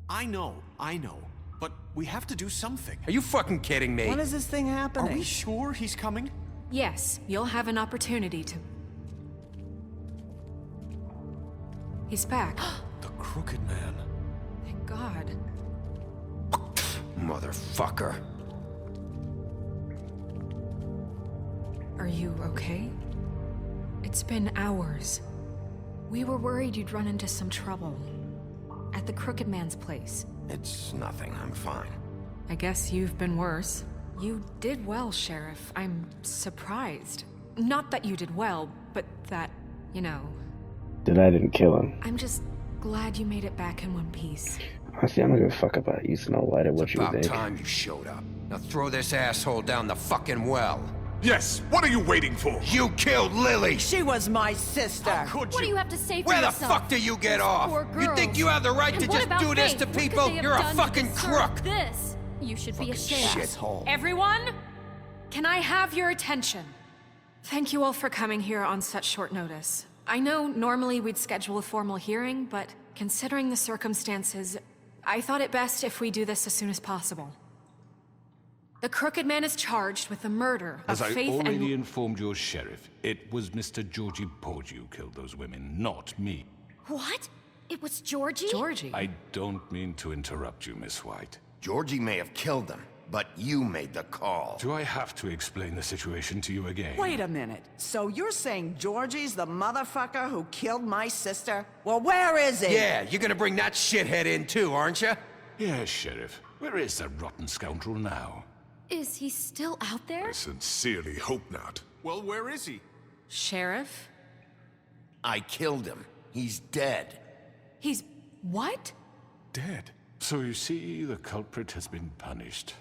I know. But we have to do something. Are you fucking kidding me? When is this thing Are happening? we sure he's coming? Yes, you'll have an opportunity to... He's back. The Crooked Man. Thank God. Motherfucker. Are you okay? It's been hours. We were worried you'd run into some trouble. At the Crooked Man's place. It's nothing, I'm fine. I guess you've been worse. You did well, Sheriff. I'm surprised. Not that you did well, but that, you know... That I didn't kill him. I'm just glad you made it back in one piece. Honestly, I'm not gonna fuck about you, Snow White, or what It's you about think. time you showed up. Now throw this asshole down the fucking well. Yes, what are you waiting for? You killed Lily! She was my sister. Could What do you have to say for Where the yourself? fuck do you get off? Poor You think you have the right And to what just about do this Faith? to What could people? they have You're a done to fucking deserve crook! This. You should be ashamed. Shithole. Everyone, can I have your attention? Thank you all for coming here on such short notice. I know normally we'd schedule a formal hearing, but considering the circumstances, I thought it best if we do this as soon as possible. The Crooked Man is charged with the murder of As I Faith already and... informed your sheriff, it was Mr. Georgie Porgy who killed those women, not me. What? It was Georgie? Georgie. I don't mean to interrupt you, Miss White. Georgie may have killed them, but you made the call. Do I have to explain the situation to you again? Wait a minute. So you're saying Georgie's the motherfucker who killed my sister? Well, where is he? Yeah, you're gonna bring that shithead in too, aren't you? Yes, Sheriff. Where is that rotten scoundrel now? Is he still out there? I sincerely hope not. Well, where is he? Sheriff? I killed him. He's dead. He's... what? Dead. So you see, the culprit has been punished.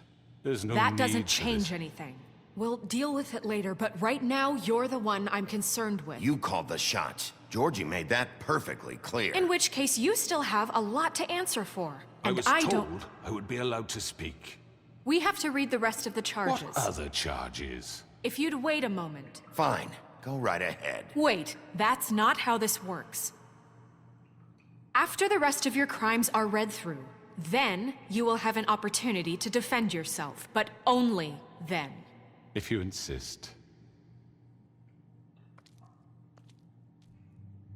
There's no That need doesn't for this. change anything. We'll deal with it later, but right now, you're the one I'm concerned with. You called the shots. Georgie made that perfectly clear. In which case, you still have a lot to answer for. I And was I told don't... I would be allowed to speak. We have to read the rest of the charges. What other charges? If you'd wait a moment. Fine. Go right ahead. Wait, that's not how this works. After the rest of your crimes are read through, then you will have an opportunity to defend yourself, but only then. If you insist.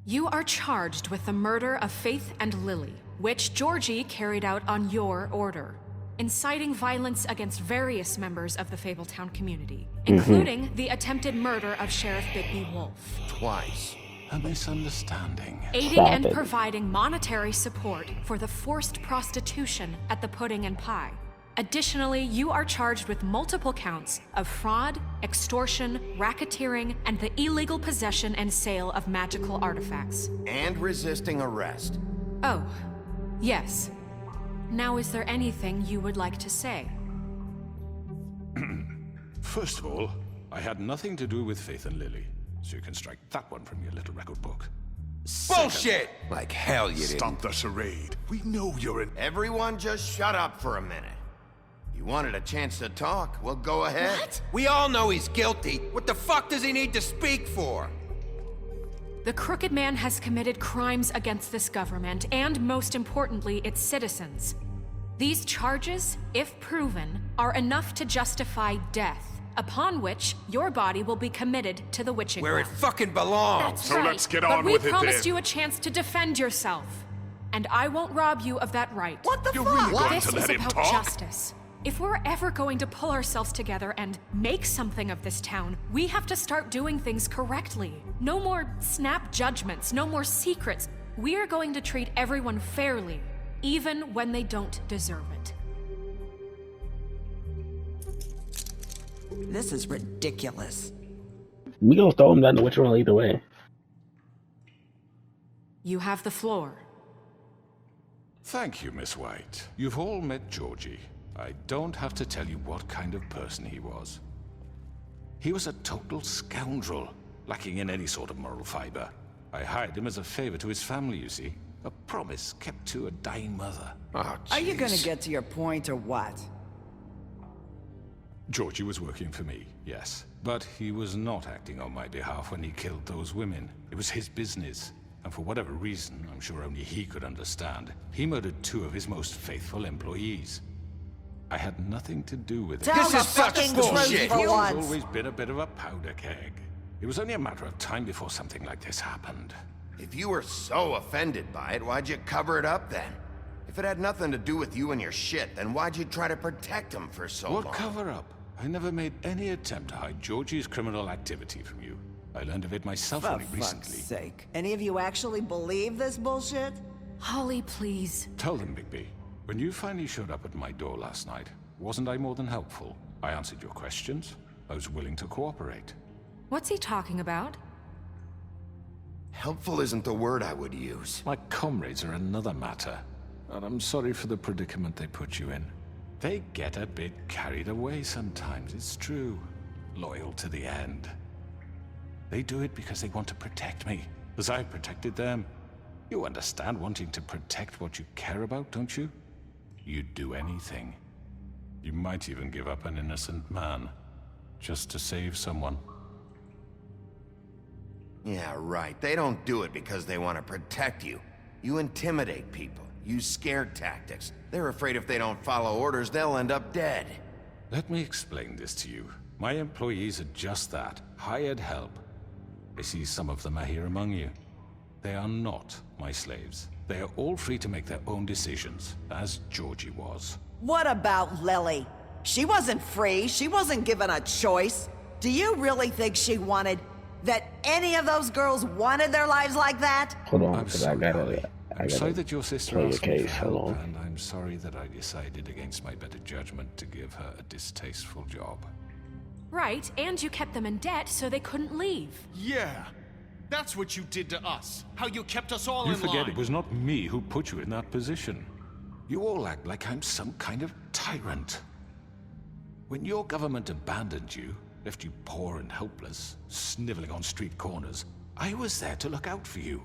You are charged with the murder of Faith and Lily, which Georgie carried out on your order, inciting violence against various members of the Fabletown community, including the attempted murder of Sheriff Bigby Wolf. Twice. A misunderstanding. Aiding Stop and it. providing monetary support for the forced prostitution at the Pudding and Pie. Additionally, you are charged with multiple counts of fraud, extortion, racketeering, and the illegal possession and sale of magical artifacts. And resisting arrest. Oh, yes. Now, is there anything you would like to say? First of all, I had nothing to do with Faith and Lily, so you can strike that one from your little record book. Bullshit! Like hell you didn't. Stop the charade. We know you're an... Everyone just shut up for a minute. You wanted a chance to talk, well go ahead. What? We all know he's guilty. What the fuck does he need to speak for? The Crooked Man has committed crimes against this government and, most importantly, its citizens. These charges, if proven, are enough to justify death, upon which your body will be committed to the witching Where it well. fucking belongs. That's So right. let's get But on we with it promised then. you a chance to defend yourself, and I won't rob you of that right. What the You're fuck? really going This to is let him about talk? justice. If we're ever going to pull ourselves together and make something of this town, we have to start doing things correctly. No more snap judgments, no more secrets. We are going to treat everyone fairly, even when they don't deserve it. This is ridiculous. We gonna throw him down the witch roll either way. You have the floor. Thank you, Miss White. You've all met Georgie. I don't have to tell you what kind of person he was. He was a total scoundrel, lacking in any sort of moral fiber. I hired him as a favor to his family, you see. A promise kept to a dying mother. Oh, Are you gonna jeez. get to your point or what? Georgie was working for me, yes. But he was not acting on my behalf when he killed those women. It was his business. And for whatever reason, I'm sure only he could understand, he murdered 2 of his most faithful employees. I had nothing to do with it. Tell the is such fucking bullshit. truth for He's once. always been a bit of a powder keg. It was only a matter of time before something like this happened. If you were so offended by it, why'd you cover it up then? If it had nothing to do with you and your shit, then why'd you try to protect him for so long? What cover-up? I never made any attempt to hide Georgie's criminal activity from you. I learned of it myself For only fuck's recently. sake. Any of you actually believe this bullshit? Holly, please. Tell them, Bigby. When you finally showed up at my door last night, wasn't I more than helpful? I answered your questions. I was willing to cooperate. What's he talking about? Helpful isn't the word I would use. My comrades are another matter. And I'm sorry for the predicament they put you in. They get a bit carried away sometimes, it's true. Loyal to the end. They do it because they want to protect me, as I protected them. You understand wanting to protect what you care about, don't you? You'd do anything. You might even give up an innocent man, just to save someone. Yeah, right. They don't do it because they want to protect you. You intimidate people, use scare tactics. They're afraid if they don't follow orders, they'll end up dead. Let me explain this to you. My employees are just that, hired help. I see some of them are here among you. They are not my slaves. They are all free to make their own decisions, as Georgie was. What about Lily? She wasn't free. She wasn't given a choice. Do you really think she wanted... that any of those girls wanted their lives like that? Hold on, I'm because I sorry, gotta. Holly. I I'm sorry gotta. that your sister play your asked me for case. Hold help, on. and I'm sorry that I decided against my better judgment to give her a distasteful job. Right, and you kept them in debt so they couldn't leave. Yeah. That's what you did to us. How you kept us all You in forget line. it was not me who put you in that position. You all act like I'm some kind of tyrant. When your government abandoned you, left you poor and helpless, sniveling on street corners, I was there to look out for you.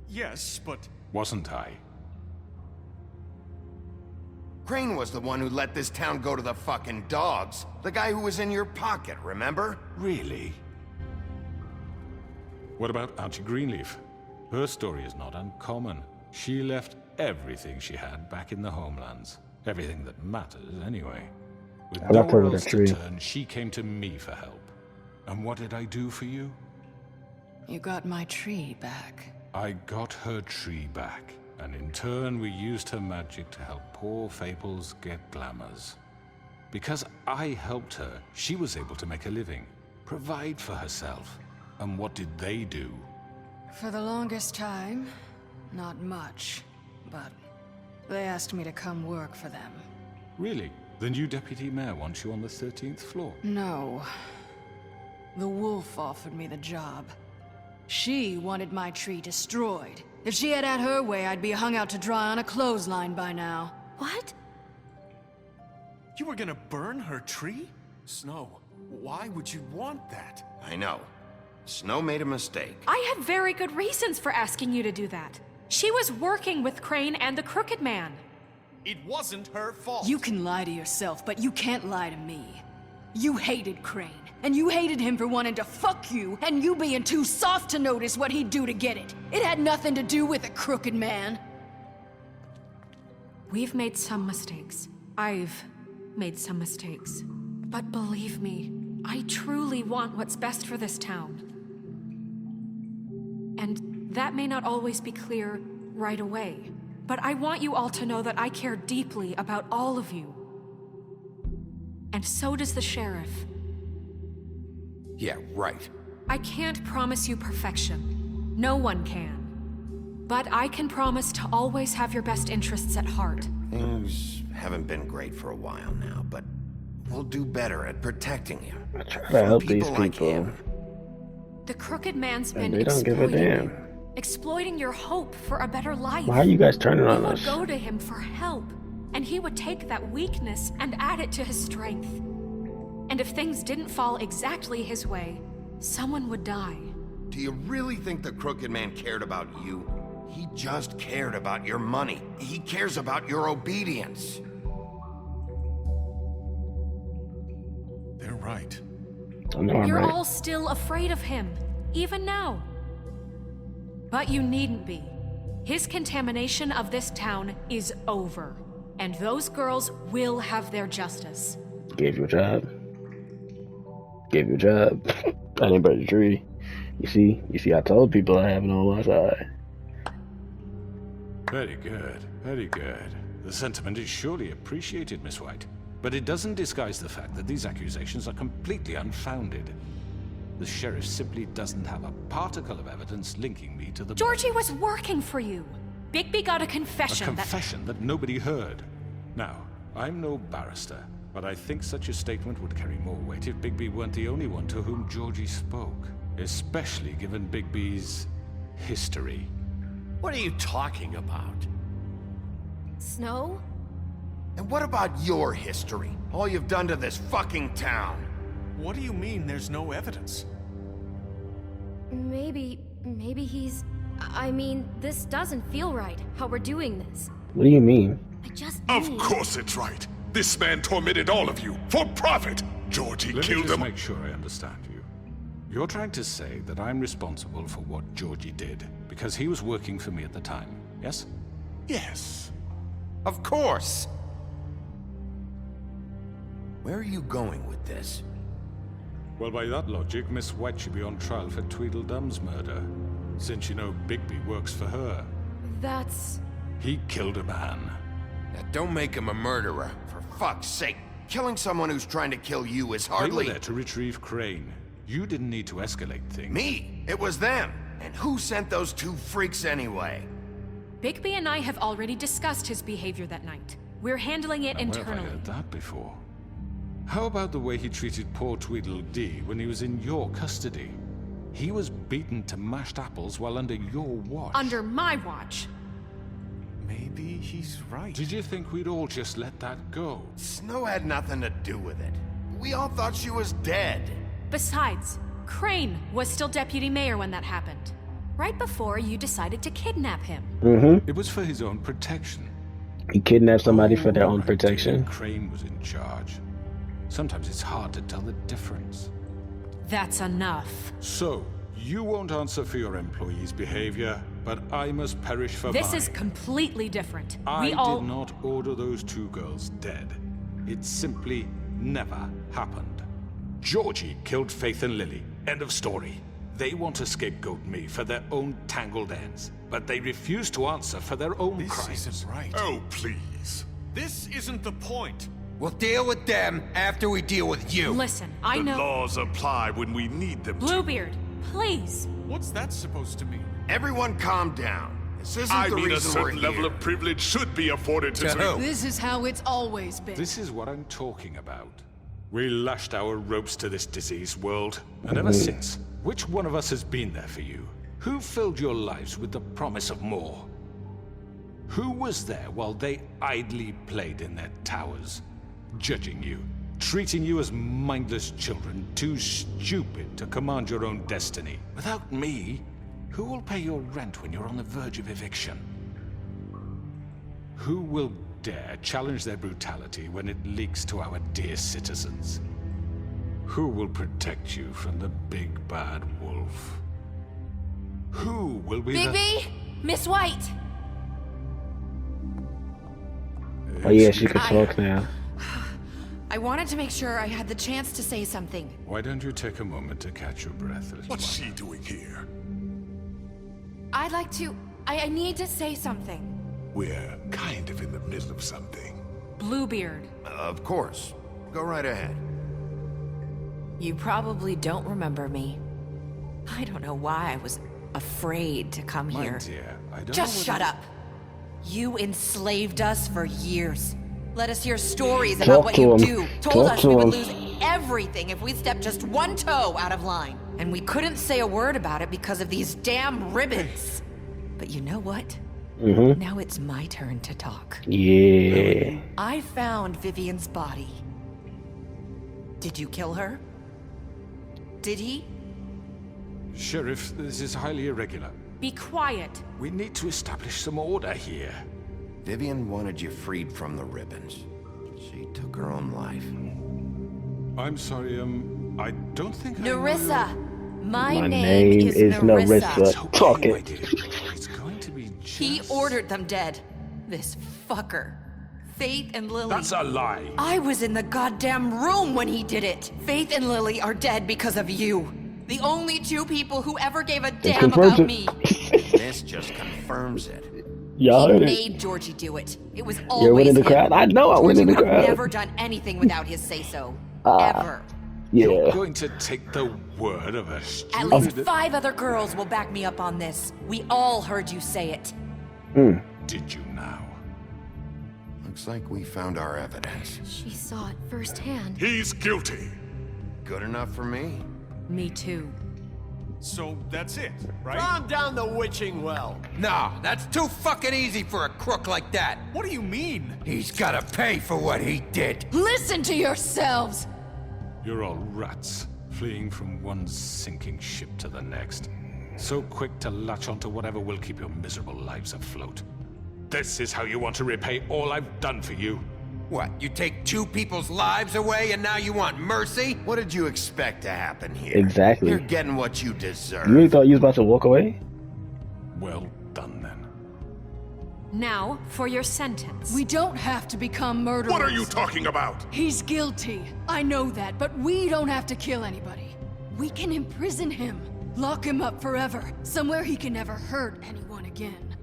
Yes, but... Wasn't I? Crane was the one who let this town go to the fucking dogs. The guy who was in your pocket, remember? Really? What about Auntie Greenleaf? Her story is not uncommon. She left everything she had back in the homelands. Everything that matters, anyway. With I left her nowhere with a else to tree. turn, she came to me for help. And what did I do for you? You got my tree back. I got her tree back, and in turn we used her magic to help poor Fables get glamours. Because I helped her, she was able to make a living, provide for herself. And what did they do? For the longest time, not much. But they asked me to come work for them. Really? The new deputy mayor wants you on the 13th floor? No. The wolf offered me the job. She wanted my tree destroyed. If she had her way, I'd be hung out to dry on a clothesline by now. What? You were gonna burn her tree? Snow, why would you want that? I know. Snow made a mistake. I had very good reasons for asking you to do that. She was working with Crane and the Crooked Man. It wasn't her fault. You can lie to yourself, but you can't lie to me. You hated Crane, and you hated him for wanting to fuck you, and you being too soft to notice what he'd do to get it. It had nothing to do with the Crooked Man. We've made some mistakes. I've made some mistakes. But believe me, I truly want what's best for this town. And that may not always be clear right away. But I want you all to know that I care deeply about all of you. And so does the sheriff. Yeah, right. I can't promise you perfection. No one can. But I can promise to always have your best interests at heart. Things haven't been great for a while now, but we'll do better at protecting you. I try to help these like people, him. The Crooked Man's and been they don't give a exploiting damn. you. Exploiting your hope for a better life. Why are you guys turning We on would us? go to him for help, and he would take that weakness and add it to his strength. And if things didn't fall exactly his way, someone would die. Do you really think the Crooked Man cared about you? He just cared about your money. He cares about your obedience. They're right. I know I'm You're right. all still afraid of him, even now. But you needn't be. His contamination of this town is over. And those girls will have their justice. Gave you a job. Gave you a job. I didn't burn the tree. You see, I told people I have it on my side. Very good, very good. The sentiment is surely appreciated, Miss White. But it doesn't disguise the fact that these accusations are completely unfounded. The sheriff simply doesn't have a particle of evidence linking me to the... Georgie was working for you. Bigby got a A confession confession that nobody heard. Now, I'm no barrister, but I think such a statement would carry more weight if Bigby weren't the only one to whom Georgie spoke. Especially given Bigby's history. What are you talking about? Snow? And what about your history? All you've done to this fucking town? What do you mean there's no evidence? Maybe he's... I mean, this doesn't feel right, how we're doing this. What do you mean? I just Of need... course it's right. This man tormented all of you for profit. Georgie Let me killed just him. make sure I understand you. You're trying to say that I'm responsible for what Georgie did because he was working for me at the time, yes? Yes. Of course! Where are you going with this? Well, by that logic, Miss White should be on trial for Tweedledum's murder, since you know Bigby works for her. That's... He killed a man. Now, don't make him a murderer, for fuck's sake. Killing someone who's trying to kill you is They hardly... were there to retrieve Crane. You didn't need to escalate things. Me! It was them! And who sent those two freaks anyway? Bigby and I have already discussed his behavior that night. We're handling it Now, where have I internally. heard that before? How about the way he treated poor Tweedledee when he was in your custody? He was beaten to mashed apples while under your watch. Under my watch. Maybe he's right. Did you think we'd all just let that go? Snow had nothing to do with it. We all thought she was dead. Besides, Crane was still deputy mayor when that happened. Right before you decided to kidnap him. Mm-hmm. It was for his own protection. He kidnapped somebody for their own Right, protection. dear, Crane was in charge. Sometimes it's hard to tell the difference. That's enough. So, you won't answer for your employees' behavior, but I must perish for This mine. is completely different. I We all... did not order those two girls dead. It simply never happened. Georgie killed Faith and Lily. End of story. They want to scapegoat me for their own tangled ends, but they refuse to answer for their own This crimes. isn't right. Oh, please. This isn't the point. We'll deal with them after we deal with you. Listen, I The know... laws apply when we need them to. Bluebeard, please. What's that supposed to mean? Everyone calm down. This isn't I the mean, a reason we're certain here. level of privilege should be afforded to... To who? This is how it's always been. This is what I'm talking about. We lashed our ropes to this diseased world, and ever since, which one of us has been there for you? Who filled your lives with the promise of more? Who was there while they idly played in their towers, judging you, treating you as mindless children, too stupid to command your own destiny? Without me, who will pay your rent when you're on the verge of eviction? Who will dare challenge their brutality when it leaks to our dear citizens? Who will protect you from the big bad wolf? Who will be Bigby? Miss White! Oh yeah, she can talk now. I wanted to make sure I had the chance to say something. Why don't you take a moment to catch your breath, little What's one? she doing here? I'd like to... I need to say something. We're kind of in the middle of something. Bluebeard. Of course. Go right ahead. You probably don't remember me. I don't know why I was afraid to come My here. dear, I don't Just know shut whether- up. You enslaved us for years. Let us hear stories Talk about what to you him. do. Told Talk us to we would him. lose everything if we stepped just one toe out of line. And we couldn't say a word about it because of these damn ribbons. But you know what? Mm-hmm. Now it's my turn to talk. Yeah. I found Vivian's body. Did you kill her? Did he? Sheriff, this is highly irregular. Be quiet. We need to establish some order here. Vivian wanted you freed from the ribbons. She took her own life. I'm sorry, I don't think I know Nerissa! My name is Narissa. Talk Okay, it. my dear. It's going to be just... He ordered them dead. This fucker. Faith and Lily. That's a lie. I was in the goddamn room when he did it. Faith and Lily are dead because of you. The only two people who ever gave a damn confirms about it. me. This just confirms it. Y'all He heard it. made Georgie do it. It was You're always winning the him. crowd. I know I win Georgie in the would have crowd. never done anything without his say-so. Ah. Ever. Yeah. Going to take the word of a At stupid... least 5 other girls will back me up on this. We all heard you say it. Did you now? Looks like we found our evidence. She saw it firsthand. He's guilty. Good enough for me. Me too. So that's it, right? Calm down the witching well. No, that's too fucking easy for a crook like that. What do you mean? He's gotta pay for what he did. Listen to yourselves! You're all rats, fleeing from one sinking ship to the next. So quick to latch onto whatever will keep your miserable lives afloat. This is how you want to repay all I've done for you? What, you take 2 people's lives away and now you want mercy? What did you expect to happen here? Exactly. You're getting what you deserve. You really thought you was about to walk away? Well done, then. Now, for your sentence. We don't have to become murderers. What are you talking about? He's guilty. I know that, but we don't have to kill anybody. We can imprison him. Lock him up forever. Somewhere he can never hurt anyone again.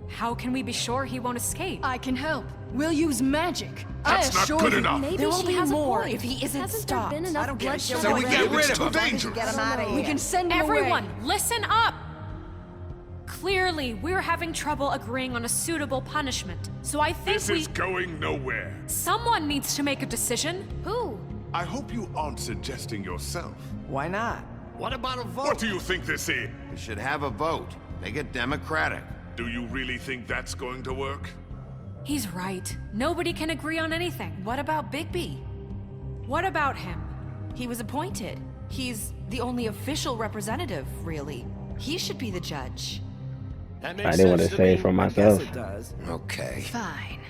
How can we be sure he won't escape? I can help. We'll use magic. That's I not assure good you. enough. Maybe There will she be has more a point. if he isn't Hasn't stopped. there been enough I don't give a bloodshed shit. So we already? get rid It's of too him. dangerous. Get him out of here. We can send him Everyone, away. listen up! Clearly, we're having trouble agreeing on a suitable punishment. So I think This is going nowhere. someone needs to make a decision. Who? I hope you aren't suggesting yourself. Why not? What about a vote? What do you think this is? We should have a vote. Make it democratic. Do you really think that's going to work? He's right. Nobody can agree on anything. What about Bigby? What about him? He was appointed. He's the only official representative, really. He should be the judge. That makes I didn't want sense to say me. it for I myself. guess it does. Okay. Fine.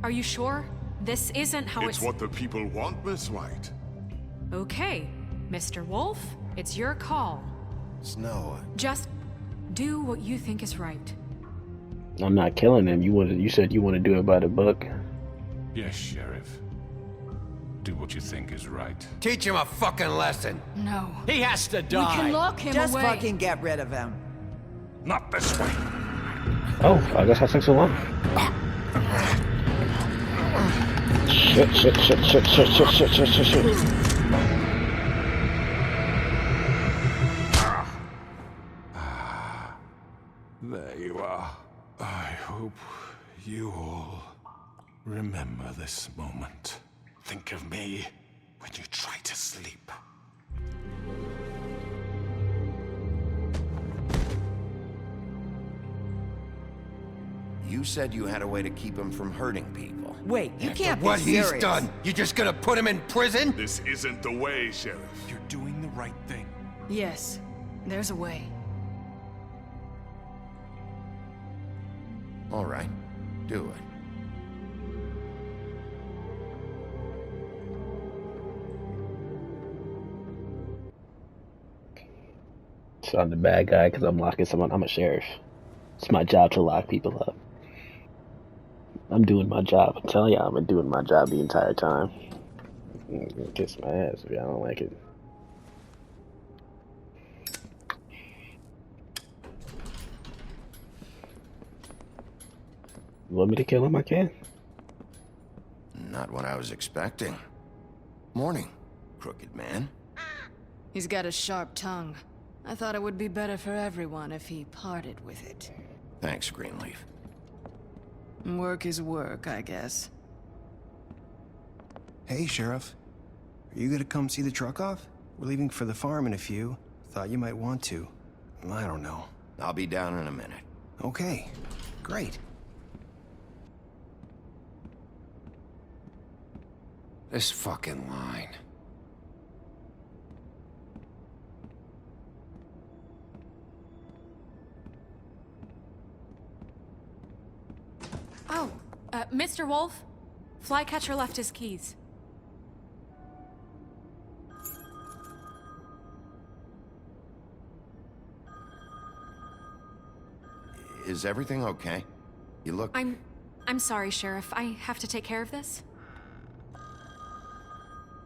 Are you sure? This isn't how It's what the people want, Miss White. Okay, Mr. Wolf, it's your call. Snow, Just do what you think is right. I'm not killing him. You said you want to do it by the book. Yes, Sheriff. Do what you think is right. Teach him a fucking lesson. No. He has to We die. can lock him Just away. fucking get rid of him. Not this way. Oh, I guess I took so long. Shit. There you are. I hope you all remember this moment. Think of me when you try to sleep. you said you had a way to keep him from hurting people. Wait, you can't be What he's serious. done, you just gonna put him in prison? This isn't the way, Sheriff. You're doing the right thing. Yes, there's a way. All right, do it. So I'm the bad guy because I'm locking someone. I'm a sheriff. It's my job to lock people up. I'm doing my job. I'm telling y'all, I've been doing my job the entire time. Kiss my ass if y'all don't like it. You want me to kill him? I can. Not what I was expecting. Morning, crooked man. He's got a sharp tongue. I thought it would be better for everyone if he parted with it. Thanks, Greenleaf. Work is work, I guess. Hey, Sheriff. Are you gonna come see the truck off? We're leaving for the farm in a few. Thought you might want to. I don't know. I'll be down in a minute. Okay, great. This fucking line. Oh, Mr. Wolf? Flycatcher left his keys. is everything okay? You look... I'm sorry, Sheriff. I have to take care of this.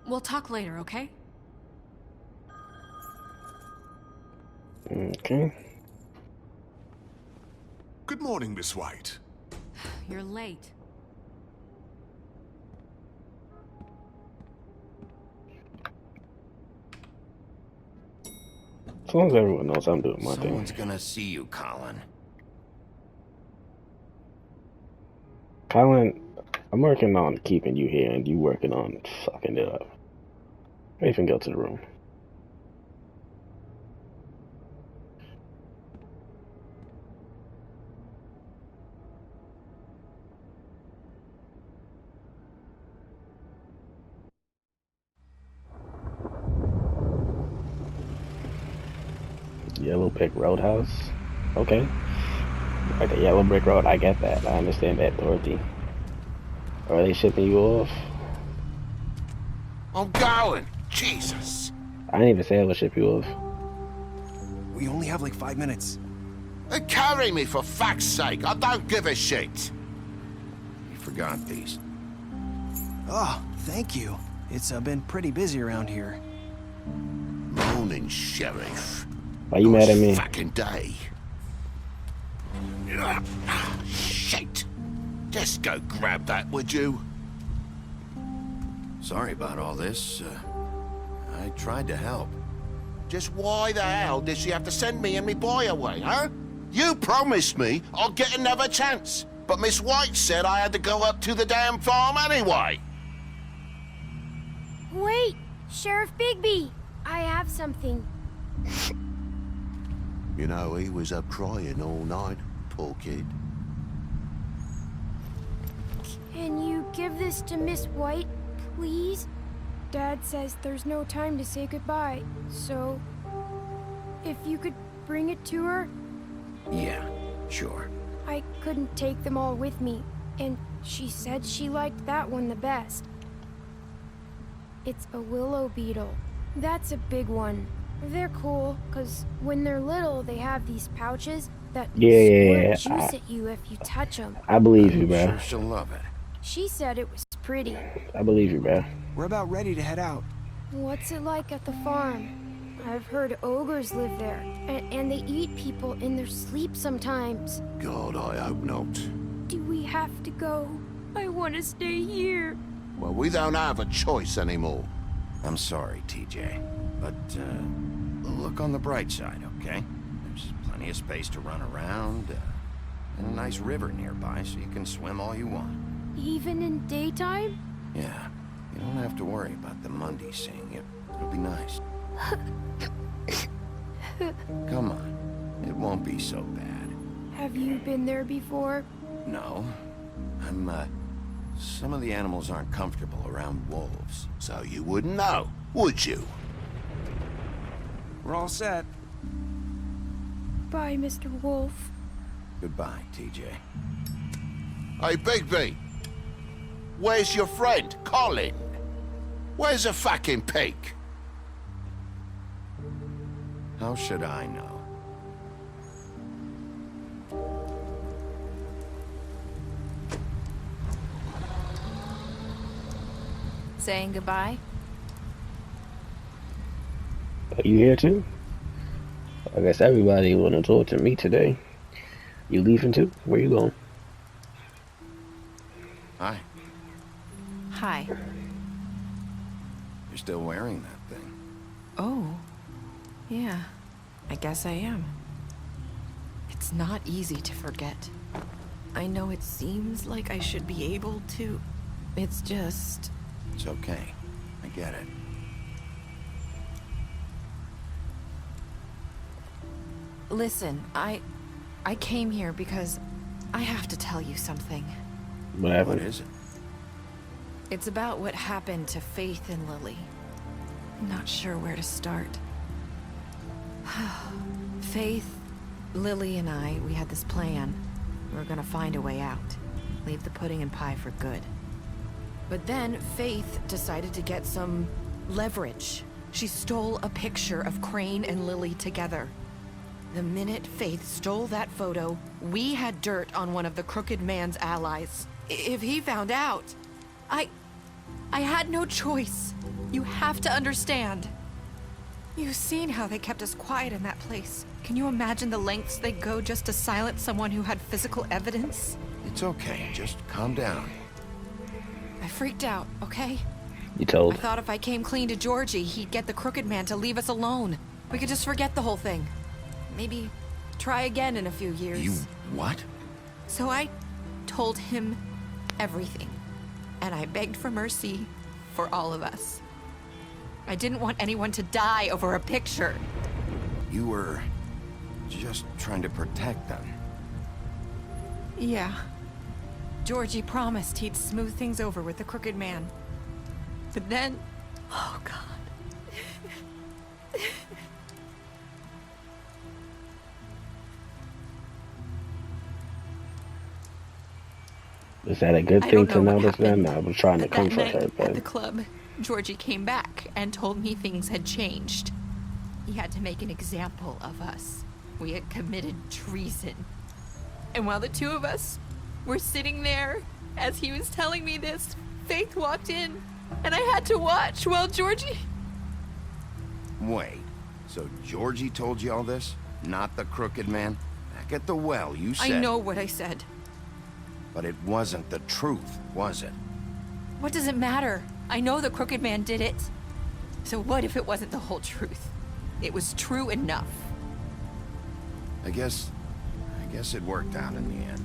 We'll talk later, okay? Okay. Good morning, Miss White. You're late. As long as everyone knows I'm doing my thing. Someone's gonna see you, Colin. Colin, I'm working on keeping you here, and you working on fucking it up. Even go to the room. Yellow Brick Roadhouse. Okay. Like the Yellow Brick Road, I get that. I understand that, Dorothy. Are they shipping you off? I'm going! Jesus! I didn't even say I would ship you off. We only have like 5 minutes. Carry me, for fuck's sake! I don't give a shit! You forgot these. Oh, thank you. It's been pretty busy around here. Morning, Sheriff. Why you mad at me? Fucking day. Shit! Just go grab that, would you? Sorry about all this. I tried to help. Just why the hell did she have to send me and me boy away, huh? You promised me I'll get another chance, but Miss White said I had to go up to the damn farm anyway. Wait, Sheriff Bigby, I have something. You know, he was up crying all night, poor kid. Can you give this to Miss White, please? Dad says there's no time to say goodbye, so if you could bring it to her? Yeah, sure. I couldn't take them all with me, and she said she liked that one the best. It's a willow beetle. That's a big one. They're cool, because when they're little, they have these pouches that squirt juice at you if you touch them. I believe you, bro. Sure she'll love it. She said it was pretty. I believe you, bro. We're about ready to head out. What's it like at the farm? I've heard ogres live there, and they eat people in their sleep sometimes. God, I hope not. Do we have to go? I want to stay here. Well, we don't have a choice anymore. I'm sorry, TJ, but look on the bright side, okay? There's plenty of space to run around, and a nice river nearby, so you can swim all you want. Even in daytime? Yeah, you don't have to worry about the Mundy seeing you. It'll be nice. Come on, it won't be so bad. Have you been there before? No, some of the animals aren't comfortable around wolves. So you wouldn't know, would you? We're all set. Bye, Mr. Wolf. Goodbye, TJ. Hey, Bigby! Where's your friend, Colin? Where's the fucking pig? How should I know? Saying goodbye? Are you here too? I guess everybody want to talk to me today. You leaving too? Where you going? Hi. Hi. You're still wearing that thing. Oh. Yeah. I guess I am. It's not easy to forget. I know it seems like I should be able to. It's just... It's okay. I get it. Listen, I came here because I have to tell you something. What happened? What is it? It's about what happened to Faith and Lily. I'm not sure where to start. Faith, Lily, and I, we had this plan. We were gonna find a way out. Leave the pudding and pie for good. But then Faith decided to get some leverage. She stole a picture of Crane and Lily together. The minute Faith stole that photo, we had dirt on one of the Crooked Man's allies. If he found out, I had no choice. You have to understand. You've seen how they kept us quiet in that place. Can you imagine the lengths they go just to silence someone who had physical evidence? It's okay. Just calm down. I freaked out, okay? You told. I thought if I came clean to Georgie, he'd get the Crooked Man to leave us alone. We could just forget the whole thing. Maybe try again in a few years. You what? So I told him everything. And I begged for mercy for all of us. I didn't want anyone to die over a picture. You were just trying to protect them. Yeah. Georgie promised he'd smooth things over with the Crooked Man. But then... Oh, God. Is that a good thing to notice then? I was trying to comfort her, At the but club, Georgie came back and told me things had changed. He had to make an example of us. We had committed treason. And while the two of us were sitting there, as he was telling me this, Faith walked in, and I had to watch while Georgie... Wait, so Georgie told you all this? Not the Crooked Man? Back at the well, you said... I know what I said. But it wasn't the truth, was it? What does it matter? I know the Crooked Man did it. So what if it wasn't the whole truth? It was true enough. I guess it worked out in the end.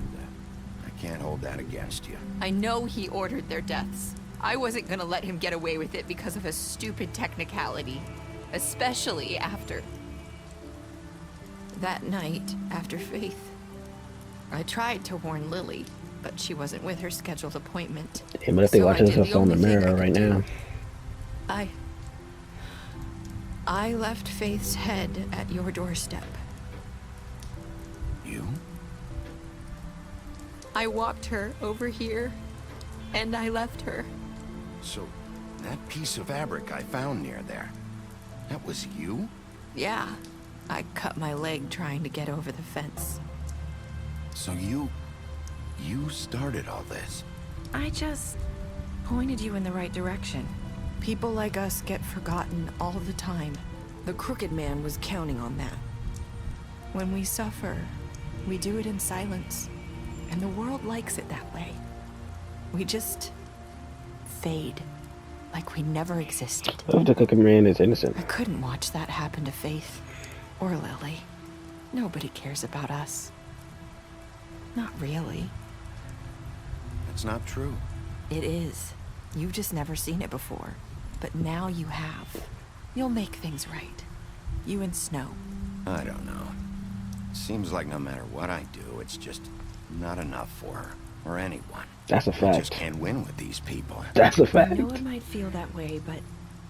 I can't hold that against you. I know he ordered their deaths. I wasn't gonna let him get away with it because of a stupid technicality. Especially after... that night, after Faith. I tried to warn Lily, but she wasn't with her scheduled appointment. hey, but if they So I watching did this the on the only thing mirror I right could now. do. I left Faith's head at your doorstep. You? I walked her over here, and I left her. So, that piece of fabric I found near there, that was you? Yeah, I cut my leg trying to get over the fence. So you started all this? I just pointed you in the right direction. People like us get forgotten all the time. The Crooked Man was counting on that. When we suffer, we do it in silence. And the world likes it that way. We just fade, like we never existed. What if the Crooked Man is innocent? I couldn't watch that happen to Faith or Lily. Nobody cares about us. Not really. That's not true. It is. You've just never seen it before. But now you have. You'll make things right. You and Snow. I don't know. Seems like no matter what I do, it's just not enough for her, or anyone. That's a I fact. just can't win with these people. That's a fact. I know it might feel that way, but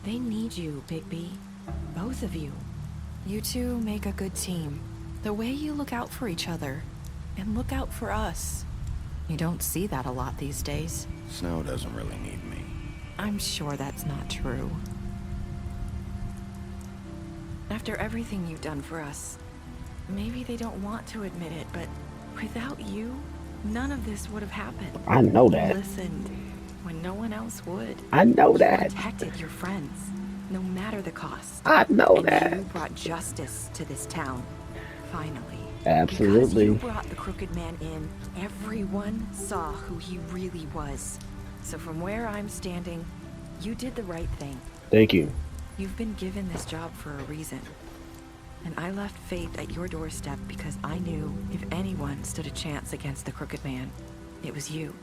they need you, Bigby. Both of you. You two make a good team. The way you look out for each other, and look out for us. You don't see that a lot these days. Snow doesn't really need me. I'm sure that's not true. After everything you've done for us, maybe they don't want to admit it, but without you, none of this would have happened. I know that. You listened when no one else would. I know You that. protected your friends, no matter the cost. I know And that. you brought justice to this town, finally. Absolutely. Because you brought the Crooked Man in, everyone saw who he really was. So from where I'm standing, you did the right thing. Thank you. You've been given this job for a reason. And I left Faith at your doorstep because I knew if anyone stood a chance against the Crooked Man, it was you.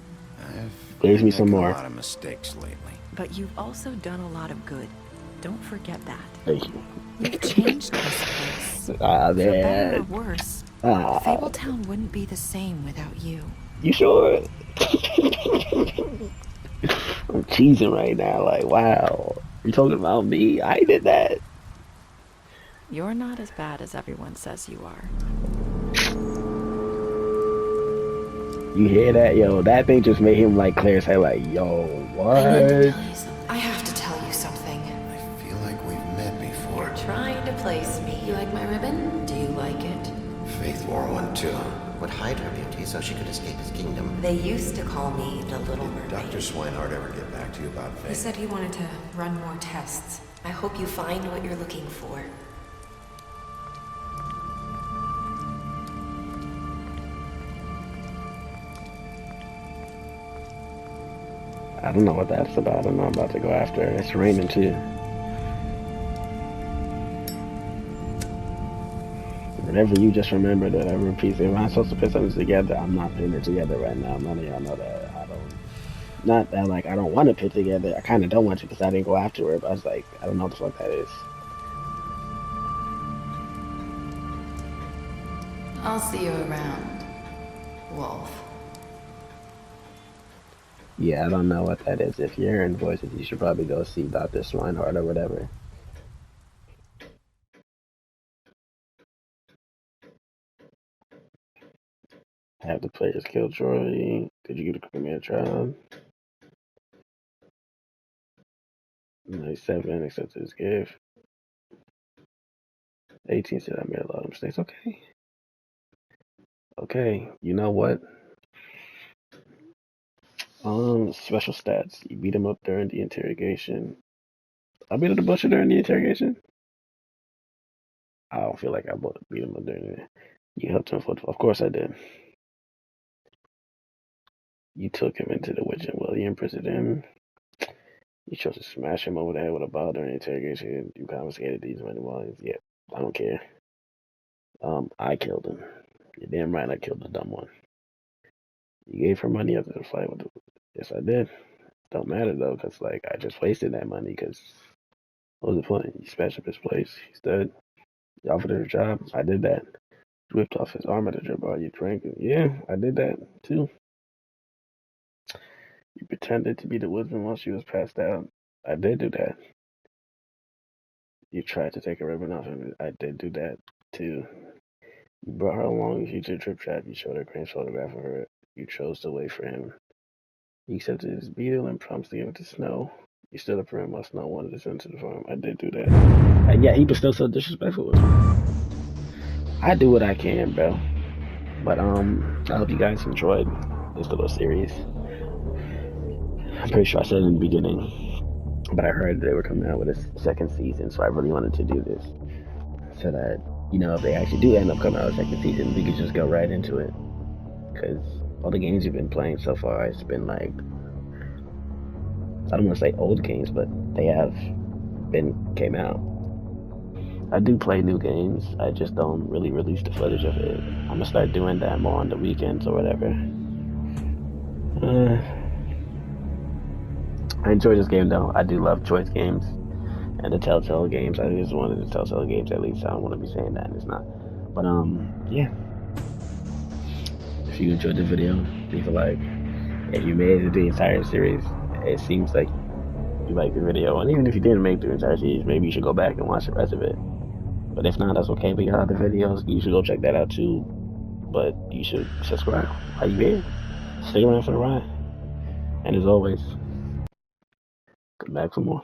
There's me some Making more. a lot of mistakes lately. But you've also done a lot of good. Don't forget that. Thank you. You've changed this place. Ah, For better or man. worse, Ah. Fabletown wouldn't be the same without you. You sure? I'm cheesing right now. Like, wow. You talking about me? I did that. You're not as bad as everyone says you are. You hear that? Yo, that thing just made him like Claire say like, yo, what? I have to tell you something. I feel like we've met before. You're trying to place me. You like my ribbon? Do you like it? hide her beauty so she could escape his kingdom. They used to call me the Little Mermaid. Dr. Swinehart ever get back to you about He Faye? said he wanted to run more tests. I hope you find what you're looking for. I don't know what that's about. I'm not about to go after her. It's raining too. Whenever you just remember that every piece, if I'm supposed to put something together, I'm not putting it together right now. None of y'all know that. Not that like I don't want to put together. I kind of don't want to because I didn't go after her. But I was like, I don't know what the fuck that is. I'll see you around, Wolf. Yeah, I don't know what that is. If you're hearing voices, you should probably go see Dr. Swinehart or whatever. Have the players kill Troy. Did you get a premiere trial? 97 accepted his gift. 18 said I made a lot of mistakes. Okay. Okay, you know what? Special stats. You beat him up during the interrogation. I beat up the butcher during the interrogation? I don't feel like I beat him up during it. You helped him of course I did. You took him into the witch and well, you imprisoned him. You chose to smash him over the head with a bottle during the interrogation. You confiscated these money wallets. Yeah, I don't care. I killed him. You're damn right I killed the dumb one. You gave her money after the fight with the... Yes, I did. Don't matter though, because like I just wasted that money. Because what was the point? You smashed up his place. He's dead. You offered her a job. I did that. You whipped off his arm at the bar. You drank it. Yeah, I did that too. You pretended to be the woodsman while she was passed out. I did do that. You tried to take a ribbon off him. I did do that too. You brought her along with you to the trip trap. You showed her Crane's photograph of her. You chose to wait for him. He accepted his beetle and promised to give it to Snow. You stood up for him while Snow wanted to send to the farm. I did do that. And yeah, he was still so disrespectful with me. I do what I can, bro. But I hope you guys enjoyed this little series. I'm pretty sure I said it in the beginning, but I heard they were coming out with a second season, so I really wanted to do this so that, you know, if they actually do end up coming out with a second season, we could just go right into it. Because all the games you've been playing so far, it's been like, I don't want to say old games, but they have came out. I do play new games, I just don't really release the footage of it. I'm gonna start doing that more on the weekends or whatever. I enjoy this game though. I do love choice games and the Telltale games. I just wanted the Telltale games at least. I don't want to be saying that and it's not. But yeah. If you enjoyed the video, leave a like. If you made it the entire series, it seems like you liked the video. And even if you didn't make the entire series, maybe you should go back and watch the rest of it. But if not, that's okay. We got other videos. You should go check that out too. But you should subscribe. Are you here? Stay around for the ride. And as always, come back for more.